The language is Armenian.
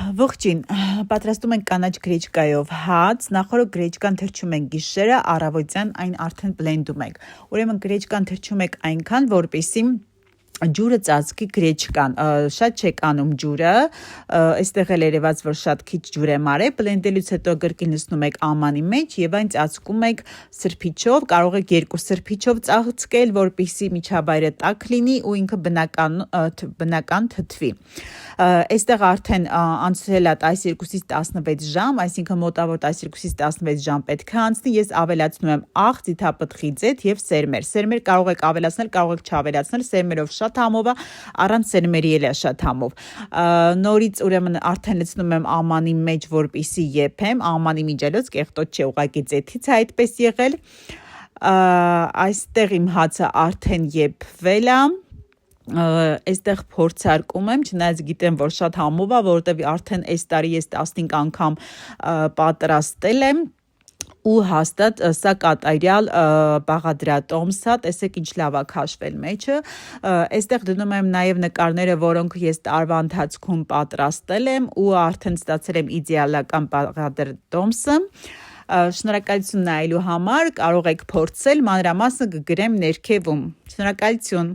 Ողջույն, պատրաստում ենք կանաչ գրեչկայով հաց, նախորդ գրեչկան թրջում ենք գիշերը, առավոտյան այն արդեն բլենդում ենք, ուրեմն գրեչկան թրջում եք այնքան, որպեսզի ջուրը ծածկի գրեչկան, շատ չեք անում ջուրը, այստեղ էլ երևաց, որ շատ քիչ ջուր եմ արել, բլենդելուց հետո կրկին լցնում եք ամանի մեջ եւ այն ծածկում եք սրբիչով, կարող եք երկու սրբիչով ծածկել, որպեսզի միջավայրը տաք լինի ու ինքը բնական թթվի։ Այստեղ արդեն անցել է 12-ից 16 ժամ, այսինքն մոտավոր 12-ից 16 ժամ պետք է անցնի, ես ավելացնում եմ աղ, ձիթապտղի ձեթ եւ սերմեր։ Սերմեր կարող եք ավելացնել, կարող եք չավելացնել, սերմերով շատ համով է, առանց սերմերի էլ է շատ համով։ Նորից ուրեմն արդեն լցնում եմ ամանի մեջ, որպեսզի եփեմ, ամանի միջելոց կեղտոտ չէ, ուղղակի ձեթից է այդպես եղել։ Այստեղ իմ հացը արդեն եփվել է։ Այստեղ փորձարկում եմ, չնայած գիտեմ, որ շատ համով է, որովհետև արդեն այս տարի ես 15 անգամ պատրաստել եմ ու հաստատ սա կատարյալ բաղադրատոմս է, տեսեք ինչ լավ է քաշվել մեջը։ Այստեղ դնում եմ նաև նկարները, որոնք ես տարվա ընթացքում պատրաստել եմ ու արդեն ստացել եմ իդեալական բաղադրատոմսը։ Շնորհակալություն նայելու համար, կարող եք փորձել, մանրամասը կգրեմ ներքևում։ Շնորհակալություն։